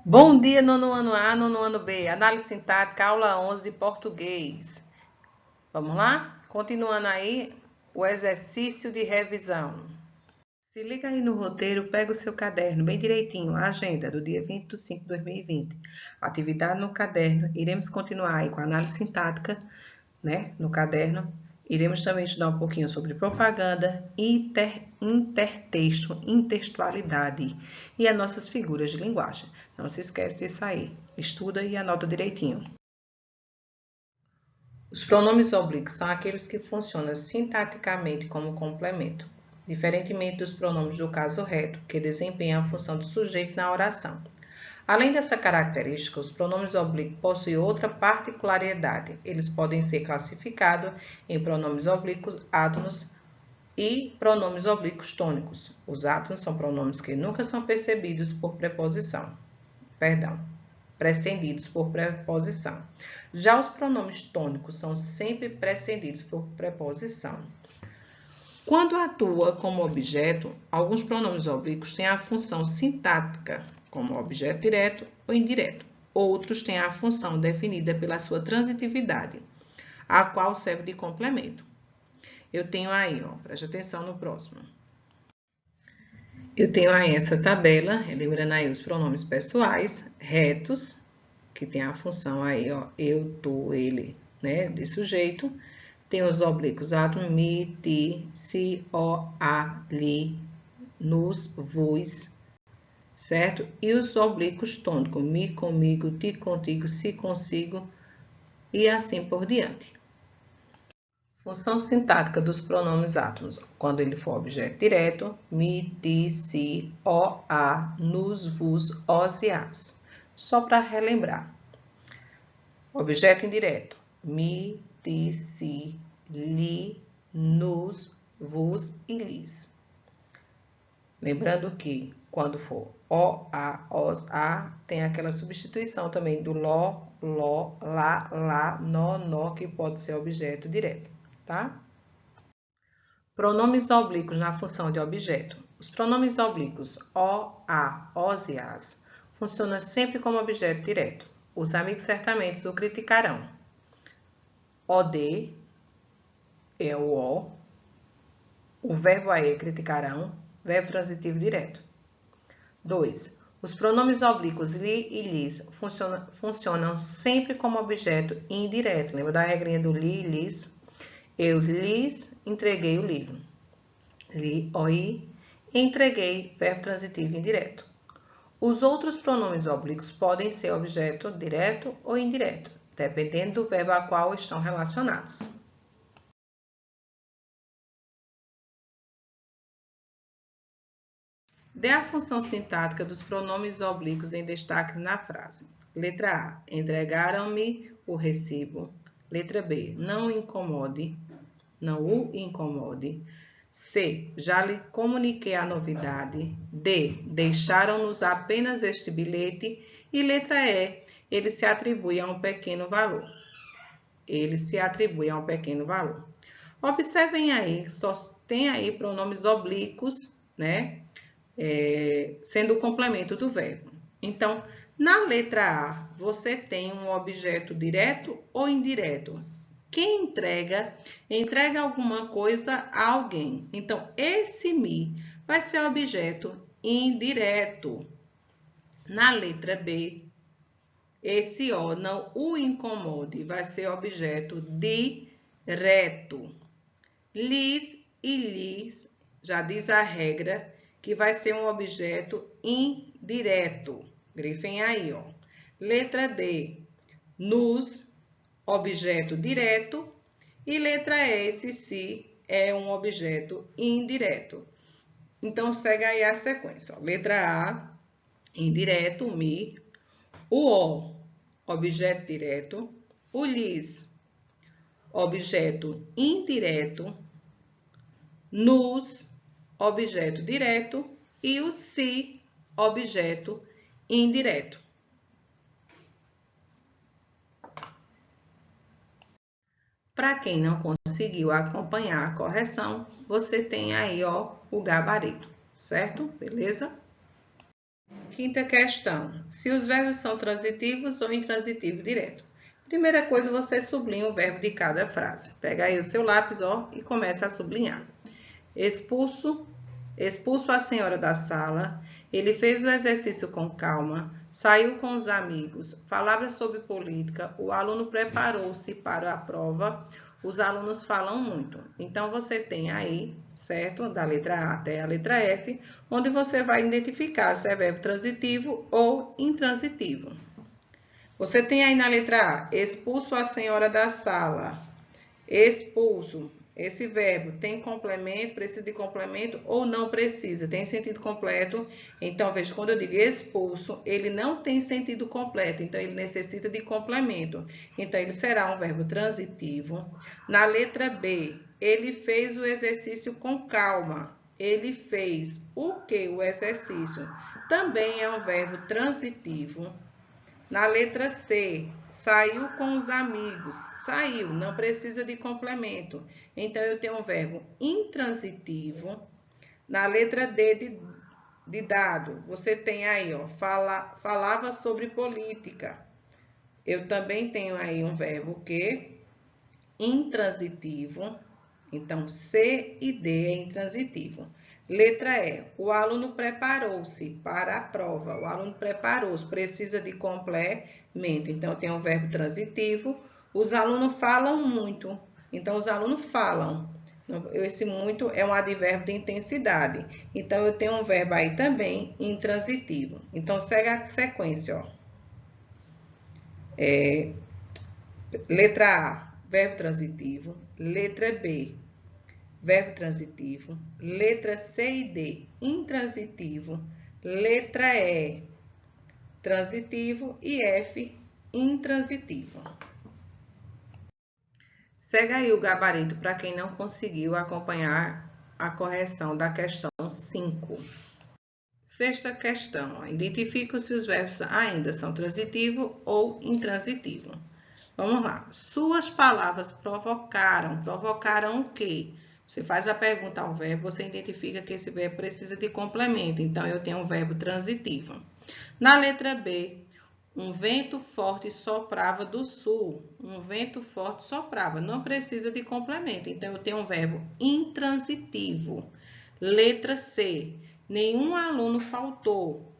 Bom dia, nono ano A, nono ano B. Análise sintática, aula 11 de português. Vamos lá? Continuando aí o exercício de revisão. Se liga aí no roteiro, pega o seu caderno bem direitinho, a agenda do dia 20 de 5 de 2020. Atividade no caderno. Iremos continuar aí com a análise sintática, né, no caderno. Iremos também estudar um pouquinho sobre propaganda, intertexto, intertextualidade e as nossas figuras de linguagem. Não se esquece disso aí. Estuda e anota direitinho. Os pronomes oblíquos são aqueles que funcionam sintaticamente como complemento, diferentemente dos pronomes do caso reto, que desempenham a função do sujeito na oração. Além dessa característica, os pronomes oblíquos possuem outra particularidade. Eles podem ser classificados em pronomes oblíquos átonos e pronomes oblíquos tônicos. Os átonos são pronomes que nunca são precedidos por preposição. Já os pronomes tônicos são sempre precedidos por preposição. Quando atua como objeto, alguns pronomes oblíquos têm a função sintática, como objeto direto ou indireto. Outros têm a função definida pela sua transitividade, a qual serve de complemento. Eu tenho aí, preste atenção no próximo. Eu tenho aí essa tabela, lembrando aí os pronomes pessoais, retos, que tem a função aí, eu, tu, ele, né, de sujeito. Tem os oblíquos átomo, mi, ti, si, o, a, li, nos, vos, certo? E os oblíquos tônicos, mi, comigo, ti, contigo, si, consigo, e assim por diante. Função sintática dos pronomes átomos. Quando ele for objeto direto, mi, ti, si, o, a, nos, vos, os e as. Só para relembrar. Objeto indireto, mi, ti, si, li, nos, vos e lis. Lembrando que quando for o, a, os, a, tem aquela substituição também do lo, lá, lá, no, que pode ser objeto direto, tá? Pronomes oblíquos na função de objeto. Os pronomes oblíquos o, a, os e as funcionam sempre como objeto direto. Os amigos certamente o criticarão. OD é o verbo aí criticarão, verbo transitivo direto. 2. Os pronomes oblíquos li e lis funcionam sempre como objeto indireto. Lembra da regrinha do li e lis? Eu lhes entreguei o livro. Li, oi, entreguei, verbo transitivo indireto. Os outros pronomes oblíquos podem ser objeto direto ou indireto, dependendo do verbo a qual estão relacionados. Dê a função sintática dos pronomes oblíquos em destaque na frase. Letra A. Entregaram-me o recibo. Letra B. Não o incomode. C. Já lhe comuniquei a novidade. D. Deixaram-nos apenas este bilhete. E letra E. Ele se atribui a um pequeno valor. Observem aí, só tem aí pronomes oblíquos, né? Sendo o complemento do verbo. Então, na letra A, você tem um objeto direto ou indireto? Quem entrega alguma coisa a alguém. Então, esse me vai ser objeto indireto. Na letra B, esse o não o incomode, vai ser objeto direto. Lis e lis, já diz a regra, que vai ser um objeto indireto. Grifem aí, Letra D, nos, objeto direto. E letra E, esse si, é um objeto indireto. Então, segue aí a sequência. Letra A, indireto, me. O, objeto direto. O lis, objeto indireto. Nos, objeto direto. E o si, objeto indireto. Para quem não conseguiu acompanhar a correção, você tem aí, o gabarito, certo? Beleza? Quinta questão. Se os verbos são transitivos ou intransitivo direto. Primeira coisa, você sublinha o verbo de cada frase. Pega aí o seu lápis, ó, e começa a sublinhar. Expulso a senhora da sala. Ele fez o exercício com calma. Saiu com os amigos. Falava sobre política. O aluno preparou-se para a prova. Os alunos falam muito. Então, você tem aí, certo? Da letra A até a letra F, onde você vai identificar se é verbo transitivo ou intransitivo. Você tem aí na letra A, expulso a senhora da sala. Expulso. Esse verbo tem complemento, precisa de complemento ou não precisa? Tem sentido completo. Então, veja, quando eu digo expulso, ele não tem sentido completo. Então, ele necessita de complemento. Então, ele será um verbo transitivo. Na letra B, ele fez o exercício com calma. Ele fez o que? O exercício. Também é um verbo transitivo. Na letra C, saiu com os amigos. Saiu, não precisa de complemento. Então, eu tenho um verbo intransitivo. Na letra D de dado, você tem aí, ó, falava sobre política. Eu também tenho aí um verbo que? Intransitivo. Então, C e D é intransitivo. Letra E, o aluno preparou-se para a prova. O aluno preparou-se, precisa de complemento. Então, tem um verbo transitivo. Os alunos falam muito. Então, os alunos falam. Esse muito é um advérbio de intensidade. Então, eu tenho um verbo aí também intransitivo. Então, segue a sequência, ó. Letra A, verbo transitivo. Letra B, verbo transitivo. Letra C e D, intransitivo. Letra E, transitivo. E F, intransitivo. Segue aí o gabarito para quem não conseguiu acompanhar a correção da questão 5. Sexta questão. Identifica se os verbos ainda são transitivo ou intransitivo. Vamos lá. Suas palavras provocaram. Provocaram o quê? Você faz a pergunta ao verbo, você identifica que esse verbo precisa de complemento. Então, eu tenho um verbo transitivo. Na letra B, um vento forte soprava do sul. Um vento forte soprava. Não precisa de complemento. Então, eu tenho um verbo intransitivo. Letra C, nenhum aluno faltou.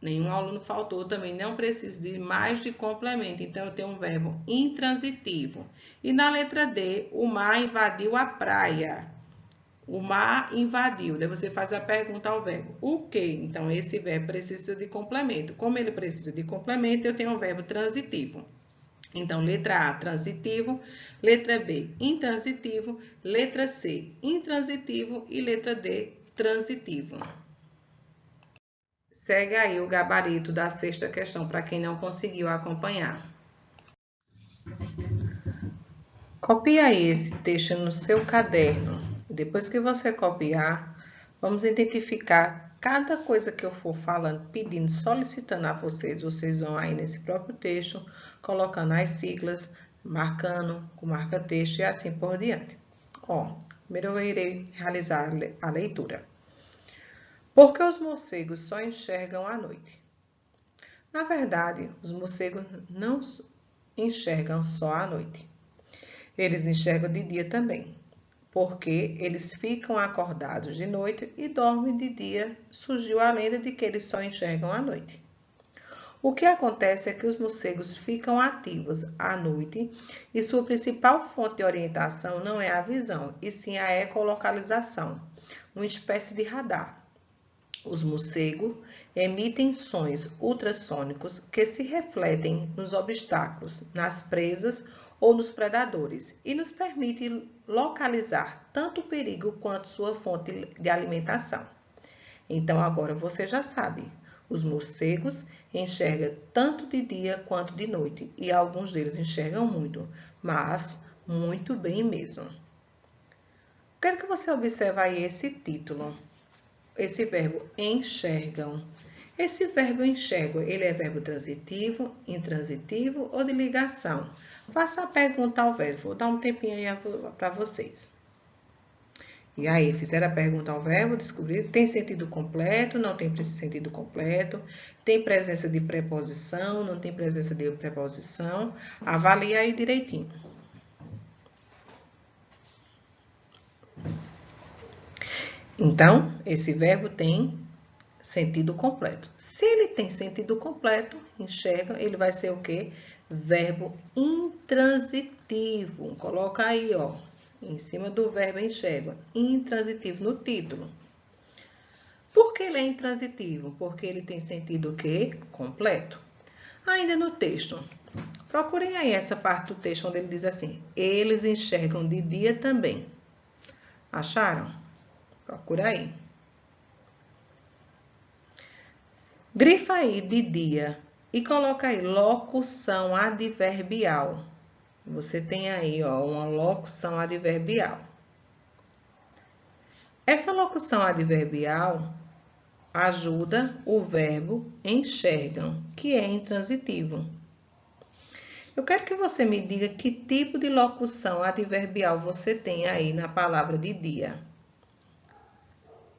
Nenhum aluno faltou, também não precisa de mais de complemento. Então, eu tenho um verbo intransitivo. E na letra D, o mar invadiu a praia. O mar invadiu. Daí você faz a pergunta ao verbo. O quê? Então, esse verbo precisa de complemento. Como ele precisa de complemento, eu tenho um verbo transitivo. Então, letra A, transitivo. Letra B, intransitivo. Letra C, intransitivo. E letra D, transitivo. Segue aí o gabarito da sexta questão, para quem não conseguiu acompanhar. Copie aí esse texto no seu caderno. Depois que você copiar, vamos identificar cada coisa que eu for falando, pedindo, solicitando a vocês. Vocês vão aí nesse próprio texto, colocando as siglas, marcando com marca-texto e assim por diante. Ó, primeiro eu irei realizar a leitura. Por que os morcegos só enxergam à noite? Na verdade, os morcegos não enxergam só à noite. Eles enxergam de dia também, porque eles ficam acordados de noite e dormem de dia. Surgiu a lenda de que eles só enxergam à noite. O que acontece é que os morcegos ficam ativos à noite e sua principal fonte de orientação não é a visão, e sim a ecolocalização, uma espécie de radar. Os morcegos emitem sons ultrassônicos que se refletem nos obstáculos, nas presas ou nos predadores e nos permitem localizar tanto o perigo quanto sua fonte de alimentação. Então, agora você já sabe, os morcegos enxergam tanto de dia quanto de noite e alguns deles enxergam muito, mas muito bem mesmo. Quero que você observe aí esse título. Esse verbo enxergam. Esse verbo enxergo, ele é verbo transitivo, intransitivo ou de ligação? Faça a pergunta ao verbo. Vou dar um tempinho aí para vocês. E aí, fizeram a pergunta ao verbo, descobriram, tem sentido completo, não tem sentido completo, tem presença de preposição, não tem presença de preposição. Avalia aí direitinho. Então, esse verbo tem sentido completo. Se ele tem sentido completo, enxerga, ele vai ser o quê? Verbo intransitivo. Coloca aí, ó, em cima do verbo enxerga, intransitivo no título. Por que ele é intransitivo? Porque ele tem sentido o quê? Completo. Ainda no texto, procurem aí essa parte do texto onde ele diz assim, eles enxergam de dia também. Acharam? Procura aí. Grifa aí de dia e coloca aí locução adverbial. Você tem aí, ó, uma locução adverbial. Essa locução adverbial ajuda o verbo enxergam, que é intransitivo. Eu quero que você me diga que tipo de locução adverbial você tem aí na palavra de dia.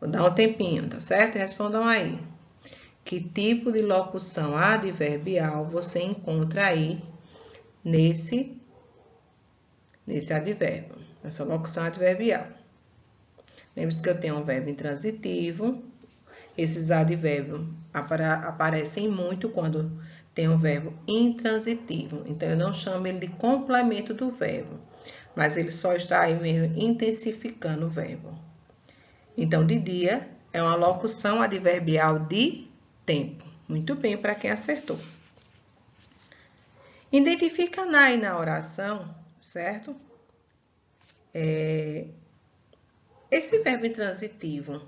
Vou dar um tempinho, tá certo? Respondam aí. Que tipo de locução adverbial você encontra aí nesse advérbio, nessa locução adverbial? Lembre-se que eu tenho um verbo intransitivo. Esses advérbios aparecem muito quando tem um verbo intransitivo. Então, eu não chamo ele de complemento do verbo, mas ele só está aí mesmo intensificando o verbo. Então, de dia é uma locução adverbial de tempo. Muito bem para quem acertou. Identifica aí na oração, certo? Esse verbo intransitivo,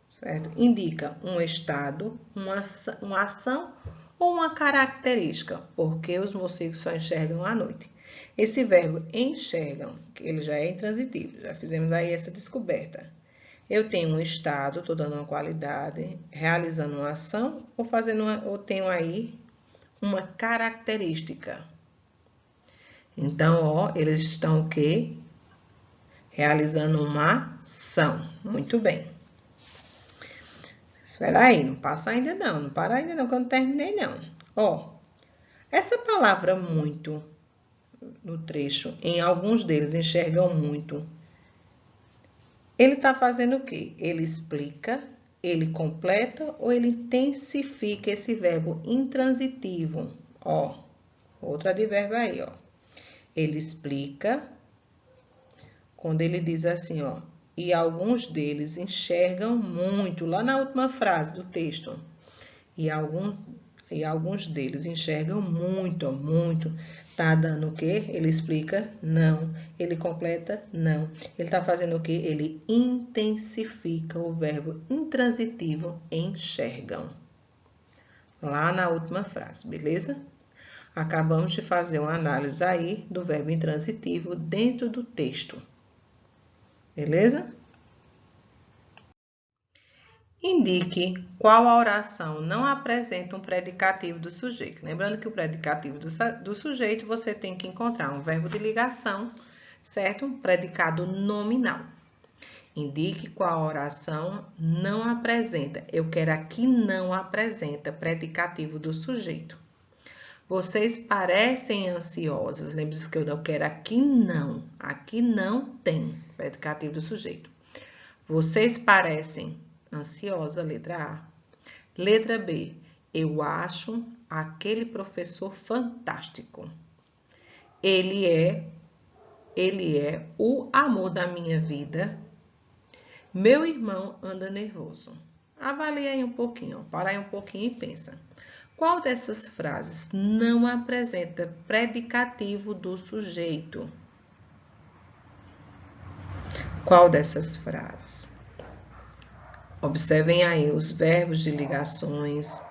certo? Indica um estado, uma ação ou uma característica, porque os morcegos só enxergam à noite. Esse verbo enxergam, ele já é intransitivo, já fizemos aí essa descoberta. Eu tenho um estado, estou dando uma qualidade, realizando uma ação ou tenho aí uma característica. Então, ó, eles estão o quê? Realizando uma ação. Muito bem. Espera aí, não passa ainda não. Não para ainda não, que eu não terminei não. Ó, essa palavra muito, no trecho, em alguns deles enxergam muito. Ele está fazendo o quê? Ele explica, ele completa ou ele intensifica esse verbo intransitivo. Ó, outro advérbio aí, ó. Ele explica, quando ele diz assim, ó, e alguns deles enxergam muito, lá na última frase do texto. E alguns deles enxergam muito, ó, muito. Tá dando o quê? Ele explica? Não. Ele completa? Não. Ele tá fazendo o quê? Ele intensifica o verbo intransitivo enxergam. Lá na última frase, beleza? Acabamos de fazer uma análise aí do verbo intransitivo dentro do texto. Beleza? Indique qual a oração não apresenta um predicativo do sujeito. Lembrando que o predicativo do sujeito você tem que encontrar um verbo de ligação, certo? Um predicado nominal. Indique qual a oração não apresenta. Eu quero aqui não apresenta predicativo do sujeito. Vocês parecem ansiosas. Lembre-se que eu quero aqui não. Aqui não tem predicativo do sujeito. Vocês parecem ansiosa, letra A. Letra B, eu acho aquele professor fantástico. Ele é o amor da minha vida. Meu irmão anda nervoso. Avalie aí um pouquinho, para aí um pouquinho e pensa. Qual dessas frases não apresenta predicativo do sujeito? Qual dessas frases? Observem aí os verbos de ligações.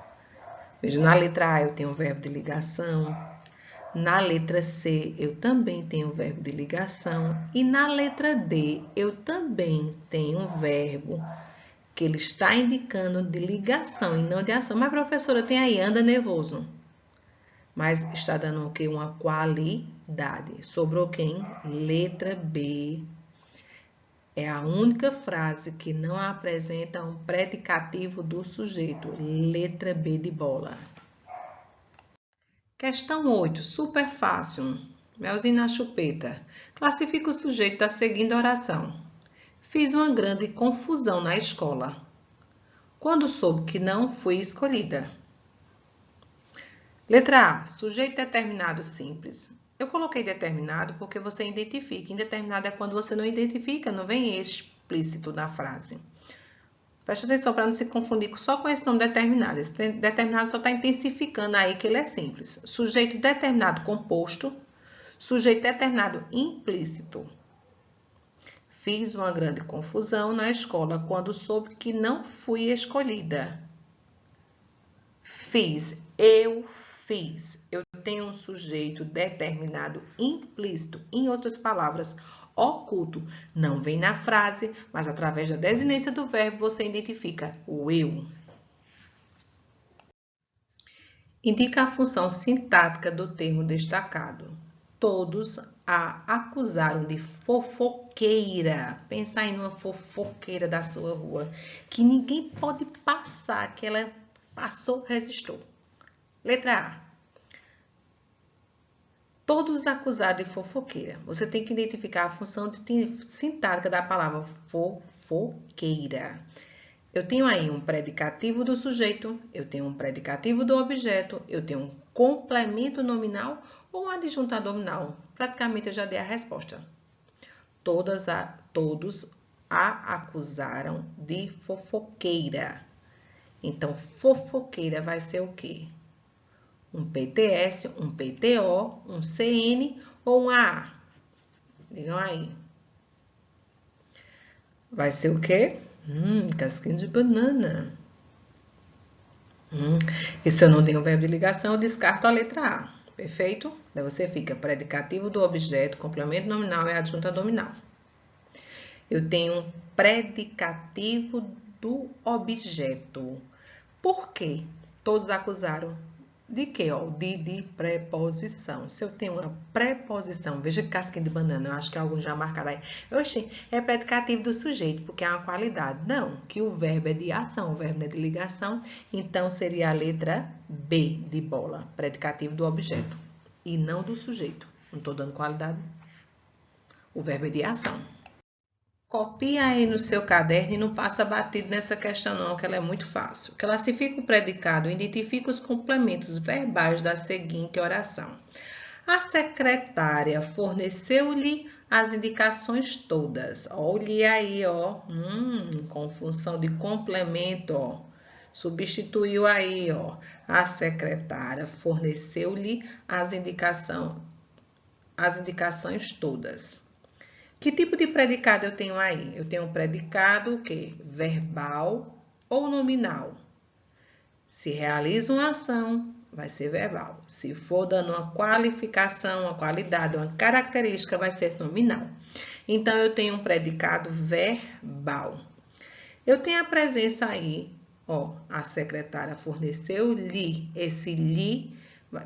Veja, na letra A eu tenho o verbo de ligação. Na letra C eu também tenho o verbo de ligação. E na letra D eu também tenho um verbo que ele está indicando de ligação e não de ação. Mas, professora, tem aí, anda nervoso. Mas está dando o quê? Uma qualidade. Sobrou quem? Letra B. É a única frase que não apresenta um predicativo do sujeito. Letra B de bola. Questão 8. Super fácil. Melzinho na chupeta. Classifica o sujeito da seguinte oração. Fiz uma grande confusão na escola. Quando soube que não fui escolhida. Letra A. Sujeito determinado simples. Eu coloquei determinado porque você identifica. Indeterminado é quando você não identifica, não vem explícito na frase. Preste atenção para não se confundir só com esse nome determinado. Esse determinado só está intensificando aí que ele é simples. Sujeito determinado composto. Sujeito determinado implícito. Fiz uma grande confusão na escola quando soube que não fui escolhida. Fiz, eu fiz. Eu tenho um sujeito determinado implícito, em outras palavras, oculto. Não vem na frase, mas através da desinência do verbo você identifica o eu. Indica a função sintática do termo destacado. Todos a acusaram de fofoqueira. Pensa em uma fofoqueira da sua rua, que ninguém pode passar, que ela passou, resistiu. Letra A. Todos acusados de fofoqueira. Você tem que identificar a função sintática da palavra fofoqueira. Eu tenho aí um predicativo do sujeito, eu tenho um predicativo do objeto, eu tenho um complemento nominal ou um adjuntado nominal. Praticamente eu já dei a resposta. Todos a acusaram de fofoqueira. Então, fofoqueira vai ser o quê? Um PTS, um PTO, um CN ou um AA? Digam aí. Vai ser o quê? Casquinha de banana. E se eu não tenho verbo de ligação, eu descarto a letra A. Perfeito? Daí você fica predicativo do objeto, complemento nominal e adjunta nominal. Eu tenho um predicativo do objeto. Por quê? Todos acusaram de quê? De preposição. Se eu tenho uma preposição, veja casquinha de banana, eu acho que alguns já marcaram aí. Oxi, é predicativo do sujeito, porque é uma qualidade. Não, que o verbo é de ação, o verbo é de ligação. Então, seria a letra B de bola, predicativo do objeto, e não do sujeito. Não estou dando qualidade. O verbo é de ação. Copia aí no seu caderno e não passa batido nessa questão não, que ela é muito fácil. Classifica o predicado, identifica os complementos verbais da seguinte oração. A secretária forneceu-lhe as indicações todas. Olha aí, ó, com função de complemento, ó. Substituiu aí, ó. A secretária forneceu-lhe as indicações todas. Que tipo de predicado eu tenho aí? Eu tenho um predicado o quê? Verbal ou nominal. Se realiza uma ação, vai ser verbal. Se for dando uma qualificação, uma qualidade, uma característica, vai ser nominal. Então, eu tenho um predicado verbal. Eu tenho a presença aí, ó, a secretária forneceu-lhe. Esse lhe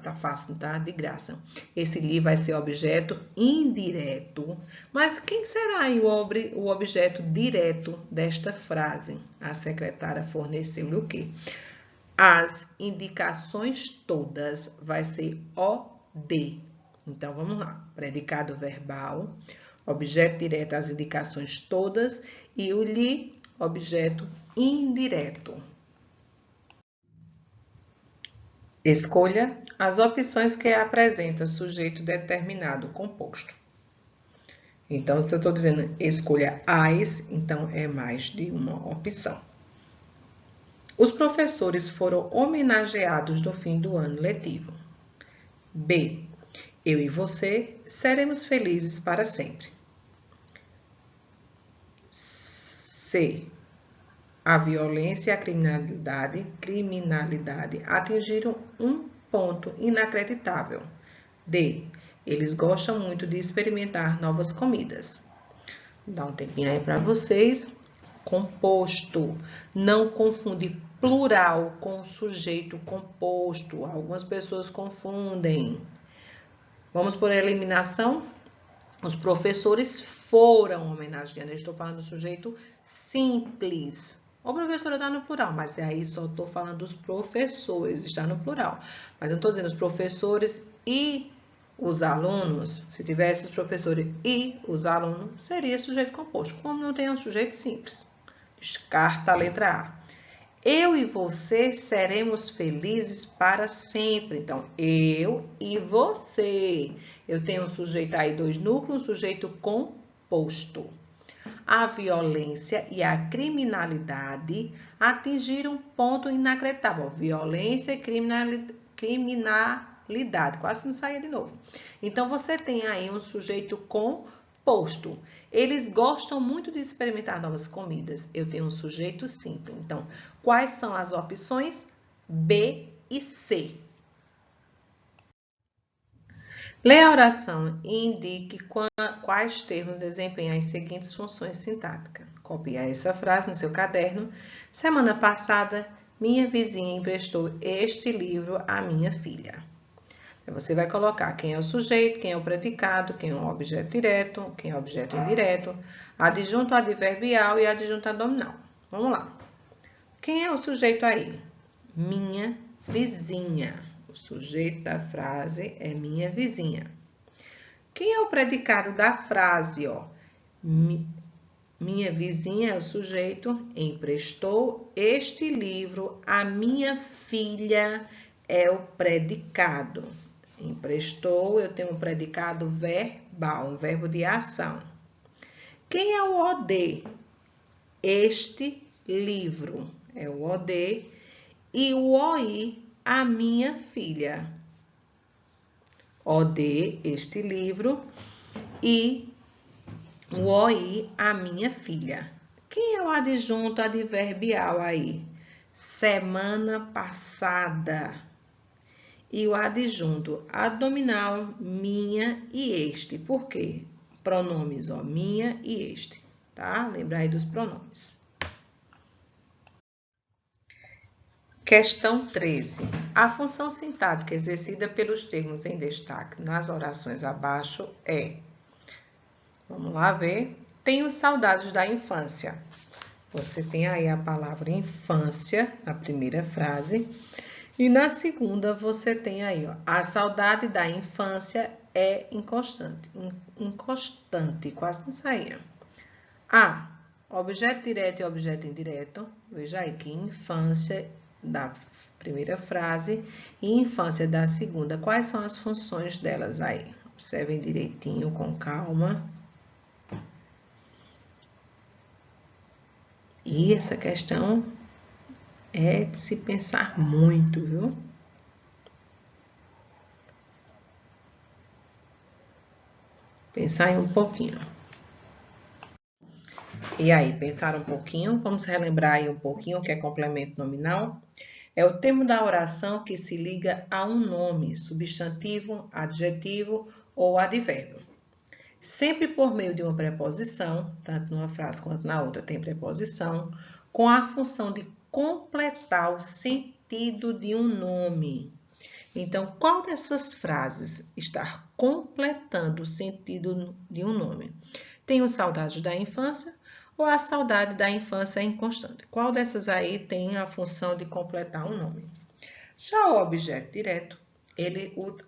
tá fácil, tá? De graça. Esse li vai ser objeto indireto. Mas quem será aí o objeto direto desta frase? A secretária forneceu-lhe o quê? As indicações todas vai ser OD. Então, vamos lá. Predicado verbal, objeto direto, as indicações todas e o li, objeto indireto. Escolha as opções que apresenta sujeito determinado composto. Então, se eu estou dizendo escolha as, então é mais de uma opção. Os professores foram homenageados no fim do ano letivo. B. Eu e você seremos felizes para sempre. C. A violência e a criminalidade atingiram um ponto inacreditável. D. Eles gostam muito de experimentar novas comidas. Dá um tempinho aí para vocês. Composto. Não confunde plural com sujeito composto. Algumas pessoas confundem. Vamos por eliminação? Os professores foram homenageando. Eu estou falando do sujeito simples. O professor está no plural, mas aí só estou falando dos professores, está no plural. Mas eu estou dizendo os professores e os alunos. Se tivesse os professores e os alunos, seria sujeito composto. Como não tem um sujeito simples? Descarta a letra A. Eu e você seremos felizes para sempre. Então, eu e você. Eu tenho um sujeito aí, dois núcleos, um sujeito composto. A violência e a criminalidade atingiram um ponto inacreditável. Violência e criminalidade. Quase não saía de novo. Então, você tem aí um sujeito composto. Eles gostam muito de experimentar novas comidas. Eu tenho um sujeito simples. Então, quais são as opções? B e C. Leia a oração e indique quais termos desempenham as seguintes funções sintáticas. Copie essa frase no seu caderno. Semana passada, minha vizinha emprestou este livro à minha filha. Você vai colocar quem é o sujeito, quem é o predicado, quem é o objeto direto, quem é o objeto indireto, adjunto adverbial e adjunto adnominal. Vamos lá. Quem é o sujeito aí? Minha vizinha. O sujeito da frase é minha vizinha. Quem é o predicado da frase? Ó? Minha vizinha é o sujeito, emprestou este livro à minha filha, é o predicado. Emprestou, eu tenho um predicado verbal, um verbo de ação. Quem é o OD? Este livro é o OD e o OI, a minha filha. OD, este livro, e o OI, a minha filha. Quem é o adjunto adverbial aí? Semana passada. E o adjunto adnominal, minha e este. Por quê? Pronomes, ó, minha e este, tá? Lembra aí dos pronomes. Questão 13. A função sintática exercida pelos termos em destaque nas orações abaixo é... Vamos lá ver. Tenho saudades da infância. Você tem aí a palavra infância na primeira frase. E na segunda, você tem aí, ó, a saudade da infância é inconstante. Inconstante, quase não saía. A, objeto direto e objeto indireto. Veja aí que infância da primeira frase e infância da segunda. Quais são as funções delas aí? Observem direitinho, com calma. E essa questão é de se pensar muito, viu? Pensar aí um pouquinho. E aí, pensar um pouquinho? Vamos relembrar aí um pouquinho o que é complemento nominal? É o termo da oração que se liga a um nome, substantivo, adjetivo ou advérbio. Sempre por meio de uma preposição, tanto numa frase quanto na outra tem preposição, com a função de completar o sentido de um nome. Então, qual dessas frases está completando o sentido de um nome? Tenho saudade da infância ou a saudade da infância é inconstante? Qual dessas aí tem a função de completar um nome? Já o objeto direto,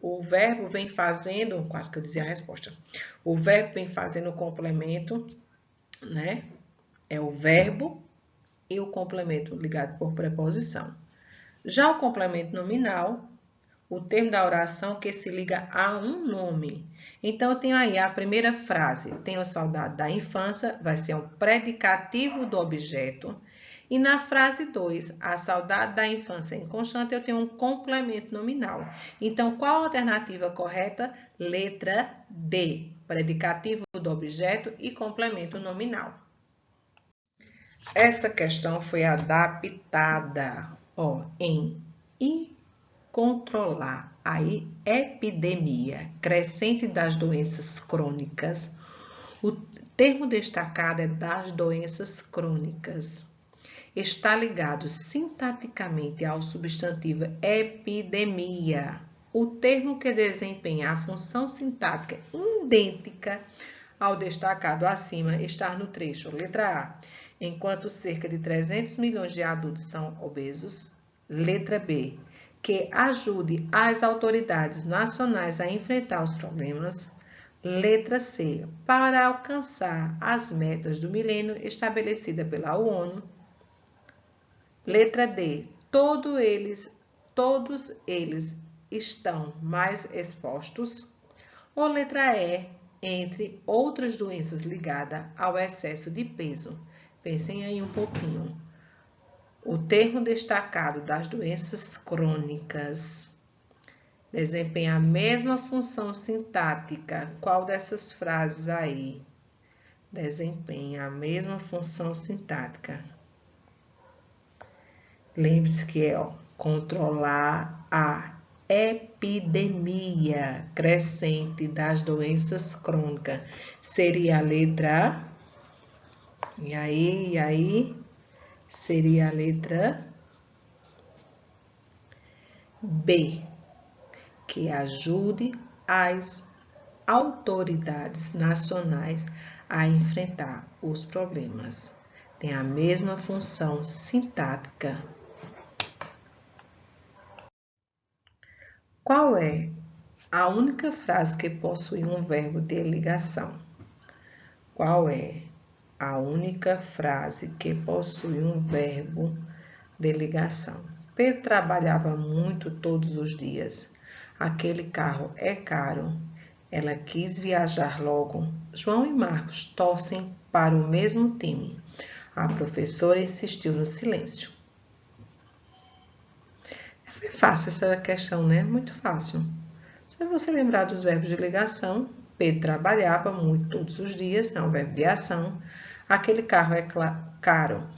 o verbo vem fazendo, quase que eu dizia a resposta, o verbo vem fazendo o complemento, né? É o verbo e o complemento ligado por preposição. Já o complemento nominal, o termo da oração que se liga a um nome. Então, eu tenho aí a primeira frase, tenho saudade da infância, vai ser um predicativo do objeto. E na frase 2, a saudade da infância inconstante, eu tenho um complemento nominal. Então, qual a alternativa correta? Letra D, predicativo do objeto e complemento nominal. Essa questão foi adaptada, ó, em controlar a epidemia crescente das doenças crônicas. O termo destacado é das doenças crônicas. Está ligado sintaticamente ao substantivo epidemia. O termo que desempenha a função sintática idêntica ao destacado acima estar no trecho, letra A, enquanto cerca de 300 milhões de adultos são obesos. Letra B, que ajude as autoridades nacionais a enfrentar os problemas. Letra C, para alcançar as metas do milênio estabelecidas pela ONU. Letra D, todos eles estão mais expostos. Ou letra E, entre outras doenças ligadas ao excesso de peso. Pensem aí um pouquinho. O termo destacado das doenças crônicas desempenha a mesma função sintática. Qual dessas frases aí desempenha a mesma função sintática? Lembre-se que é controlar a epidemia crescente das doenças crônicas. Seria a letra A. E aí? Seria a letra B, que ajude as autoridades nacionais a enfrentar os problemas. Tem a mesma função sintática. Qual é a única frase que possui um verbo de ligação? Qual é a única frase que possui um verbo de ligação? Pedro trabalhava muito todos os dias. Aquele carro é caro. Ela quis viajar logo. João e Marcos torcem para o mesmo time. A professora insistiu no silêncio. Foi fácil essa questão, né? Muito fácil. Se você lembrar dos verbos de ligação, Pedro trabalhava muito todos os dias, é um verbo de ação. Aquele carro é caro.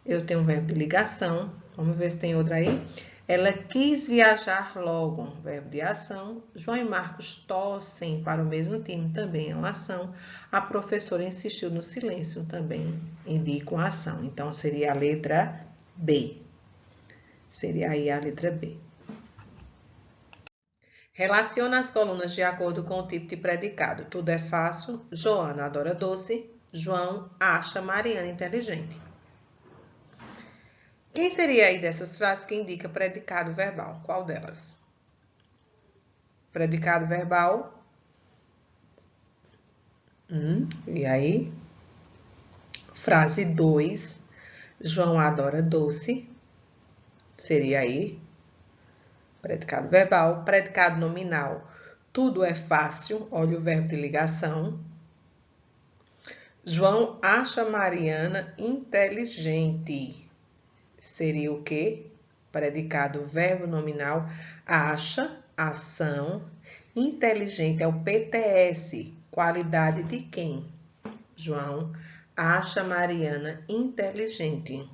Eu tenho um verbo de ligação. Vamos ver se tem outra aí. Ela quis viajar logo, verbo de ação. João e Marcos torcem para o mesmo time, também é uma ação. A professora insistiu no silêncio, também indica uma ação. Então, seria a letra B. Seria aí a letra B. Relaciona as colunas de acordo com o tipo de predicado. Tudo é fácil. Joana adora doce. João acha Mariana inteligente. Quem seria aí dessas frases que indica predicado verbal? Qual delas? Predicado verbal. E aí? Frase 2. João adora doce. Seria aí? Predicado verbal. Predicado nominal. Tudo é fácil. Olha o verbo de ligação. João acha Mariana inteligente. Seria o quê? Predicado verbo nominal, acha, ação. Inteligente é o PTS, qualidade de quem? João acha Mariana inteligente.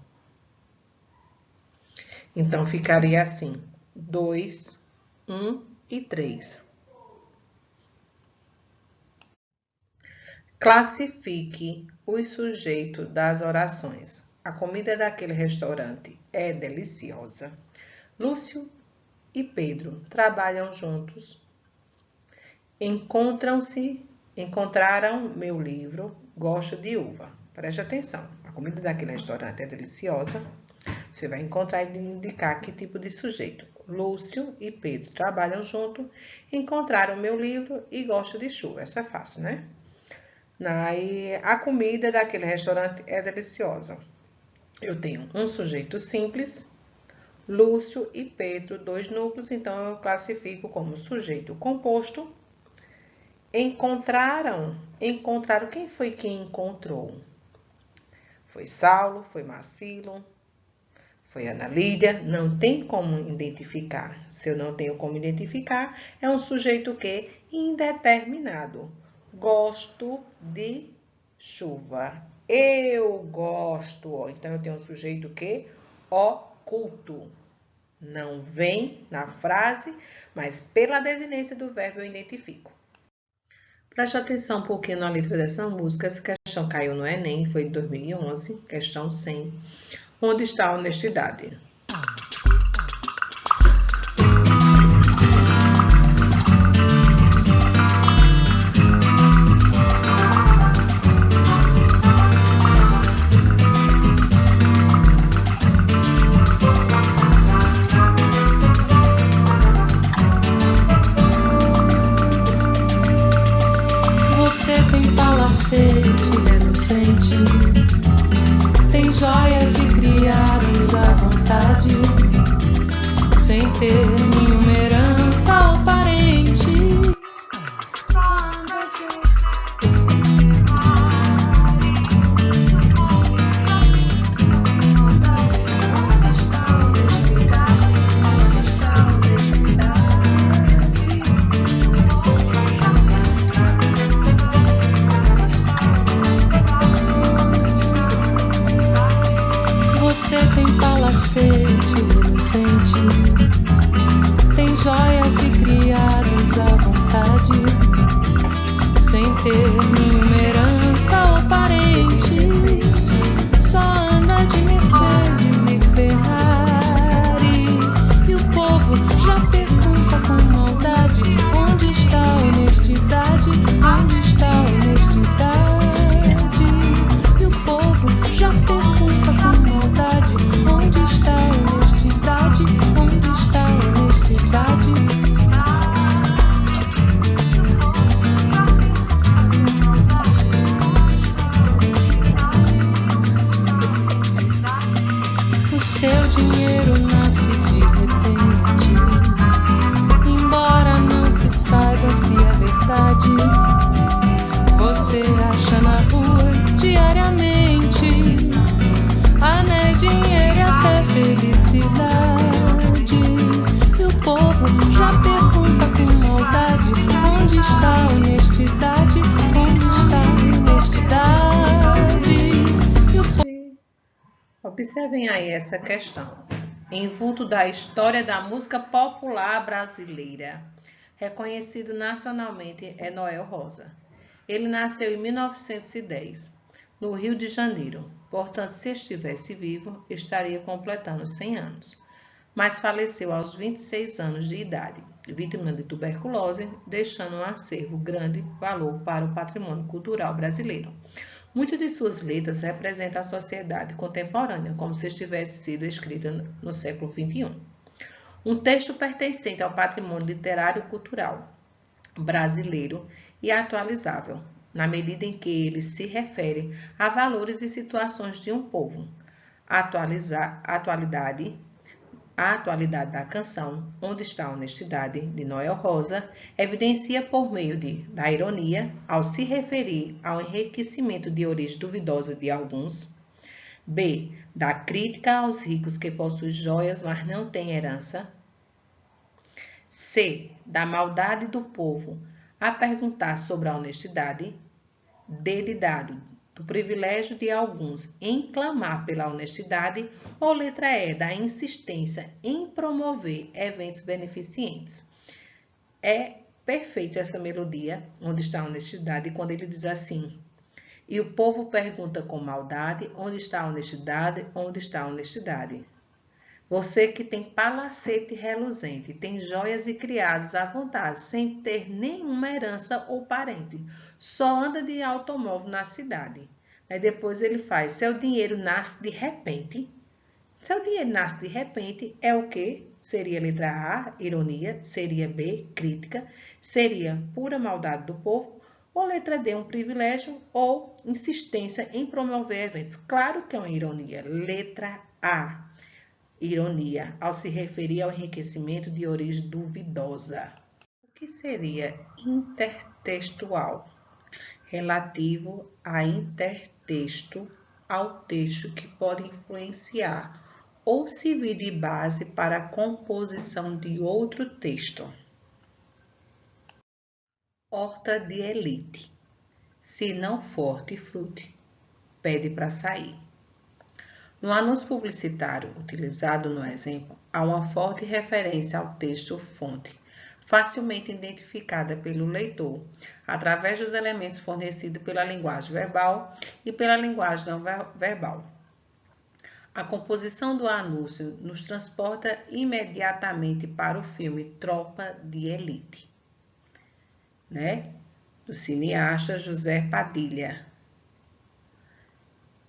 Então, ficaria assim, 2, 1 e 3. Classifique os sujeitos das orações. A comida daquele restaurante é deliciosa. Lúcio e Pedro trabalham juntos. Encontraram meu livro, gosto de uva. Preste atenção. A comida daquele restaurante é deliciosa. Você vai encontrar e indicar que tipo de sujeito. Lúcio e Pedro trabalham juntos. Encontraram meu livro e gosto de chuva. Essa é fácil, né? A comida daquele restaurante é deliciosa. Eu tenho um sujeito simples, Lúcio e Pedro, 2 núcleos, então eu classifico como sujeito composto. Encontraram, quem foi quem encontrou? Foi Saulo, foi Marcilo, foi Ana Lídia, não tem como identificar. Se eu não tenho como identificar, é um sujeito que indeterminado. Gosto de chuva. Eu gosto. Então, eu tenho um sujeito que oculto. Não vem na frase, mas pela desinência do verbo eu identifico. Preste atenção um pouquinho na letra dessa música. Essa questão caiu no Enem, foi de 2011, questão 100. Onde está a honestidade? palacete reluzente, tem joias e criados à vontade, sem ter nenhuma herança ou parente. Só anda de Você tem palacete reluzente, tem joias e criados à vontade, sem ter nenhuma herança ou parente. Só anda de Mercedes e Ferrari, e o povo já pergunta com maldade: onde está a honestidade? Onde está a honestidade? E o povo já pergunta com maldade: onde está a honestidade? Onde está a honestidade? O seu dinheiro nasce de repente, embora não se saiba se é verdade. Você acha na rua diariamente anéis, dinheiro e até felicidade. E o povo já pergunta com maldade: onde está a honestidade? Onde está a honestidade? E o povo... Observem aí essa questão. Em vulto da história da música popular brasileira, reconhecido nacionalmente é Noel Rosa. Ele nasceu em 1910, no Rio de Janeiro. Portanto, se estivesse vivo, estaria completando 100 anos. Mas faleceu aos 26 anos de idade, vítima de tuberculose, deixando um acervo grande valor para o patrimônio cultural brasileiro. Muitas de suas letras representam a sociedade contemporânea, como se estivesse sido escrita no século XXI. Um texto pertencente ao patrimônio literário e cultural brasileiro e atualizável, na medida em que ele se refere a valores e situações de um povo. A atualidade da canção Onde Está a Honestidade, de Noel Rosa, evidencia por meio da ironia, ao se referir ao enriquecimento de origem duvidosa de alguns. B. Da crítica aos ricos que possuem joias, mas não têm herança. C. Da maldade do povo a perguntar sobre a honestidade. D. De dado do privilégio de alguns em clamar pela honestidade. Ou letra E. Da insistência em promover eventos beneficentes. É perfeita essa melodia, Onde Está a Honestidade, quando ele diz assim: e o povo pergunta com maldade: onde está a honestidade? Onde está a honestidade? Você que tem palacete reluzente, tem joias e criados à vontade, sem ter nenhuma herança ou parente, só anda de automóvel na cidade. Aí depois ele faz: seu dinheiro nasce de repente. Seu dinheiro nasce de repente é o quê? Seria letra A, ironia. Seria B, crítica. Seria pura maldade do povo. Ou letra D, um privilégio ou insistência em promover eventos. Claro que é uma ironia. Letra A, ironia, ao se referir ao enriquecimento de origem duvidosa. O que seria intertextual? Relativo a intertexto, ao texto que pode influenciar ou servir de base para a composição de outro texto. Horta de elite. Se não for hortifruti, pede para sair. No anúncio publicitário utilizado no exemplo, há uma forte referência ao texto-fonte, facilmente identificada pelo leitor, através dos elementos fornecidos pela linguagem verbal e pela linguagem não verbal. A composição do anúncio nos transporta imediatamente para o filme Tropa de Elite, do cineasta José Padilha.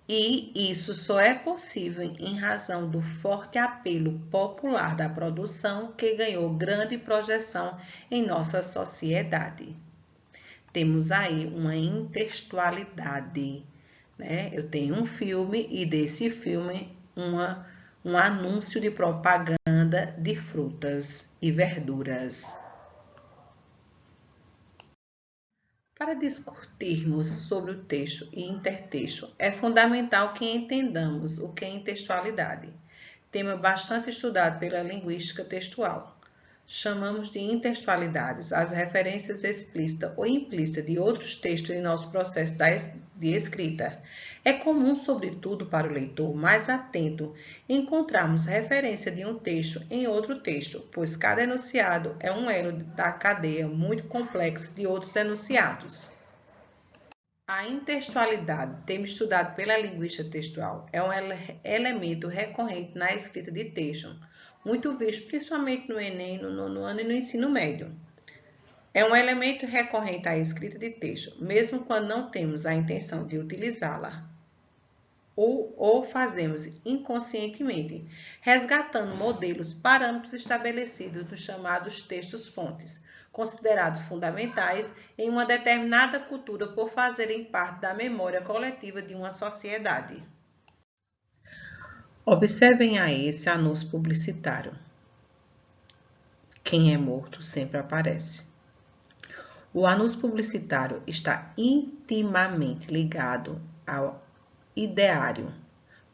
E isso só é possível em razão do forte apelo popular da produção, que ganhou grande projeção em nossa sociedade. temos aí uma intertextualidade, né? Eu tenho um filme e desse filme um anúncio de propaganda de frutas e verduras. Para discutirmos sobre o texto e intertexto, é fundamental que entendamos o que é intertextualidade, tema bastante estudado pela linguística textual. Chamamos de intertextualidades as referências explícitas ou implícitas de outros textos em nosso processo de escrita. É comum, sobretudo para o leitor mais atento, encontrarmos referência de um texto em outro texto, pois cada enunciado é um elo da cadeia muito complexa de outros enunciados. A intertextualidade, tema estudado pela linguística textual, é um elemento recorrente na escrita de texto, muito visto principalmente no Enem, no nono ano e no ensino médio. É um elemento recorrente à escrita de texto, mesmo quando não temos a intenção de utilizá-la, ou fazemos inconscientemente, resgatando modelos, parâmetros estabelecidos nos chamados textos-fontes, considerados fundamentais em uma determinada cultura por fazerem parte da memória coletiva de uma sociedade. Observem aí esse anúncio publicitário. Quem é morto sempre aparece. O anúncio publicitário está intimamente ligado ao ideário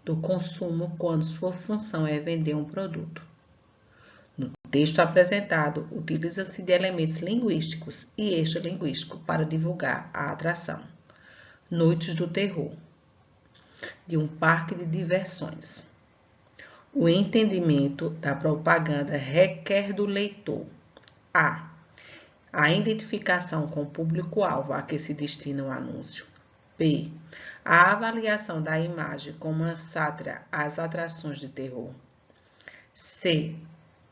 do consumo quando sua função é vender um produto. No texto apresentado, utiliza-se de elementos linguísticos e extralinguísticos para divulgar a atração. Noites do terror, de um parque de diversões. O entendimento da propaganda requer do leitor a identificação com o público-alvo a que se destina o anúncio. B. A avaliação da imagem como uma sátira às atrações de terror. C.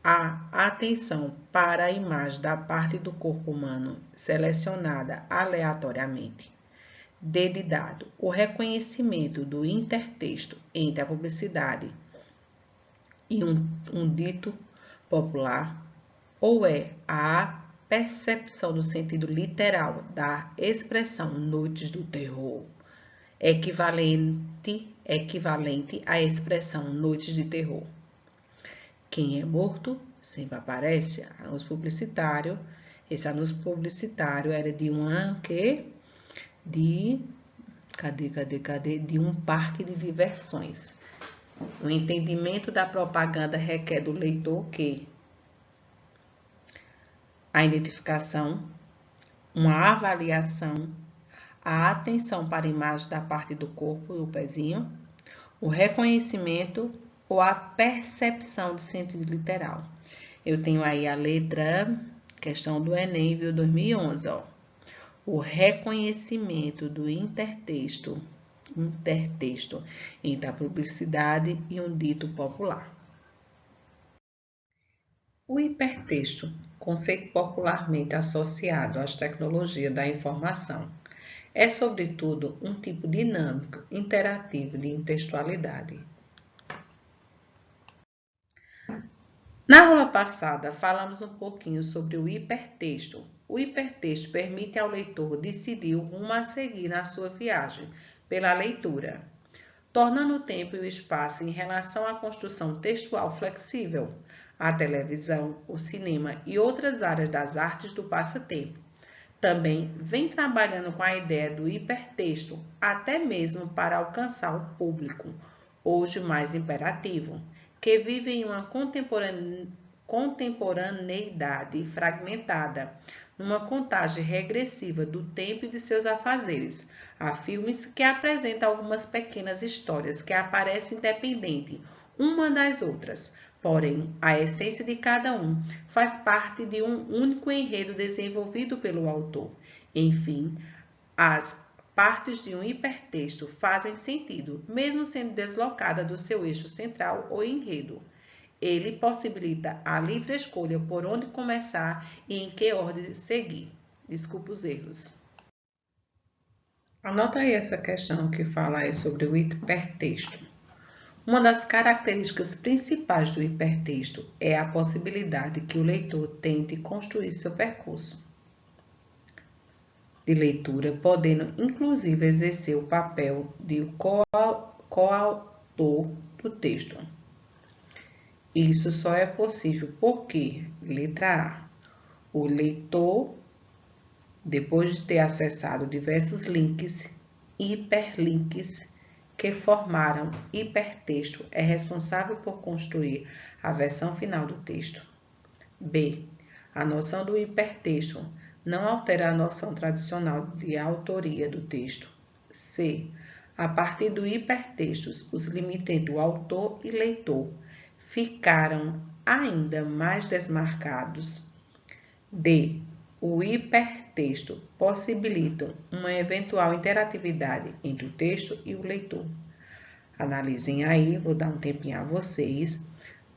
A atenção para a imagem da parte do corpo humano selecionada aleatoriamente. D de dado, o reconhecimento do intertexto entre a publicidade e um dito popular, ou é a percepção do sentido literal da expressão noites do terror, equivalente à expressão noites de terror. Quem é morto sempre aparece. Anúncio publicitário. Esse anúncio publicitário era de de um parque de diversões. O entendimento da propaganda requer do leitor que a identificação, uma avaliação, a atenção para a imagem da parte do corpo, do pezinho, o reconhecimento ou a percepção do sentido literal. Eu tenho aí a letra, questão do Enem, viu, 2011, ó. O reconhecimento do intertexto entre a publicidade e um dito popular. O hipertexto, conceito popularmente associado às tecnologias da informação, é, sobretudo, um tipo dinâmico, interativo de intertextualidade. Na aula passada, falamos um pouquinho sobre o hipertexto. O hipertexto permite ao leitor decidir o rumo a seguir na sua viagem pela leitura, tornando o tempo e o espaço em relação à construção textual flexível. A televisão, o cinema e outras áreas das artes do passatempo também vem trabalhando com a ideia do hipertexto, até mesmo para alcançar o público, hoje mais imperativo, que vive em uma contemporaneidade fragmentada, numa contagem regressiva do tempo e de seus afazeres. Há filmes que apresentam algumas pequenas histórias que aparecem independente uma das outras, porém, a essência de cada um faz parte de um único enredo desenvolvido pelo autor. Enfim, as partes de um hipertexto fazem sentido, mesmo sendo deslocada do seu eixo central ou enredo. Ele possibilita a livre escolha por onde começar e em que ordem seguir. Desculpa os erros. Anota aí essa questão que fala aí sobre o hipertexto. Uma das características principais do hipertexto é a possibilidade que o leitor tem de construir seu percurso. de leitura, podendo inclusive exercer o papel de coautor do texto. Isso só é possível porque, letra A, o leitor, depois de ter acessado diversos links, hiperlinks, que formaram hipertexto, é responsável por construir a versão final do texto. B. A noção do hipertexto não altera a noção tradicional de autoria do texto. C. A partir do hipertexto, os limites entre o autor e leitor ficaram ainda mais desmarcados. D. O hipertexto possibilita uma eventual interatividade entre o texto e o leitor. Analisem aí, vou dar um tempinho a vocês.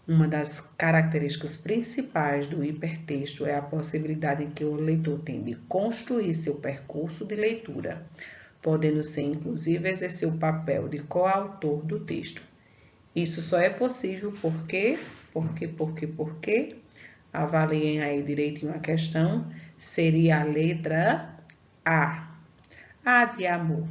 Uma das características principais do hipertexto é a possibilidade que o leitor tem de construir seu percurso de leitura, podendo ser inclusive exercer o papel de coautor do texto. Isso só é possível porque avaliem aí direitinho a questão. Seria a letra A. A de amor.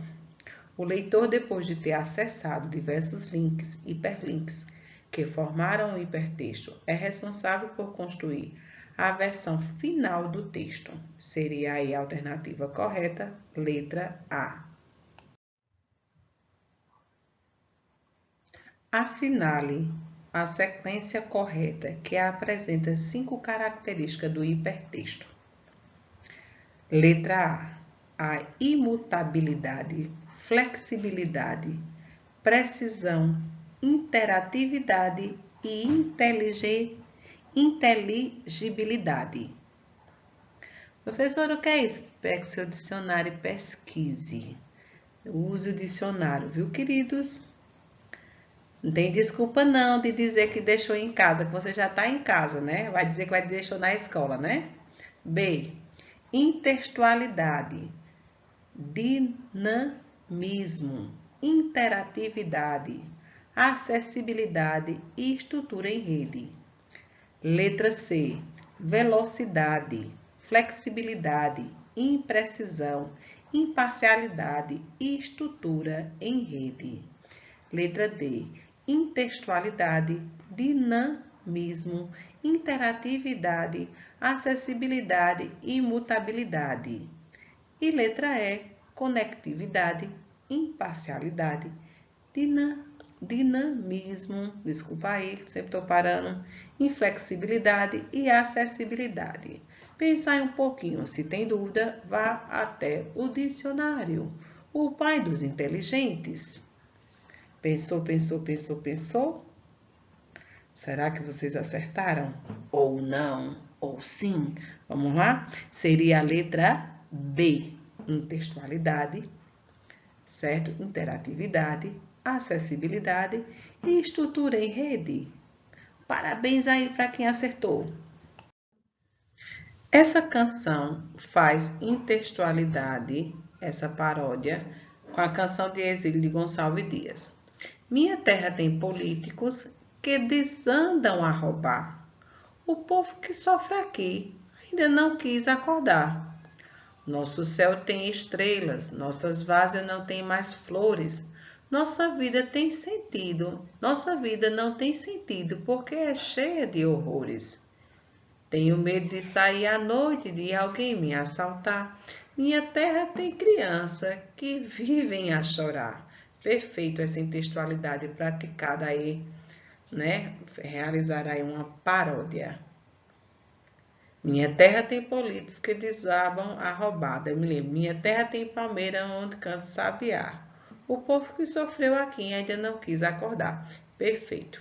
O leitor, depois de ter acessado diversos links, hiperlinks, que formaram o hipertexto, é responsável por construir a versão final do texto. Seria aí a alternativa correta, letra A. Assinale a sequência correta que apresenta 5 características do hipertexto. Letra A. A imutabilidade, flexibilidade, precisão, interatividade e inteligibilidade. Professor, o que é isso? Pegue seu dicionário e pesquise. Use o dicionário, viu, queridos? Não tem desculpa não de dizer que deixou em casa, que você já está em casa, né? Vai dizer que deixou na escola, né? B. Intertextualidade, dinamismo, interatividade, acessibilidade e estrutura em rede. Letra C. Velocidade, flexibilidade, imprecisão, imparcialidade e estrutura em rede. Letra D. Intertextualidade, dinamismo, interatividade, acessibilidade e imutabilidade. E letra E. Conectividade, imparcialidade, dinamismo, desculpa aí, sempre estou parando, inflexibilidade e acessibilidade. Pensar um pouquinho, se tem dúvida, vá até o dicionário, o pai dos inteligentes. Pensou? Será que vocês acertaram? Ou não? Ou sim? Vamos lá? Seria a letra B. Intertextualidade, certo? Interatividade, acessibilidade e estrutura em rede. Parabéns aí para quem acertou. Essa canção faz intertextualidade, essa paródia, com a canção de exílio de Gonçalves Dias. Minha terra tem políticos que desandam a roubar. O povo que sofre aqui ainda não quis acordar. Nosso céu tem estrelas, nossas várzeas não têm mais flores. Nossa vida tem sentido, nossa vida não tem sentido porque é cheia de horrores. Tenho medo de sair à noite e de alguém me assaltar. Minha terra tem criança que vivem a chorar. Perfeito essa intertextualidade praticada aí, né? Realizar aí uma paródia. Minha terra tem políticos que desabam a roubada. Eu me lembro. Minha terra tem palmeira onde canta sabiá. O povo que sofreu aqui ainda não quis acordar. Perfeito.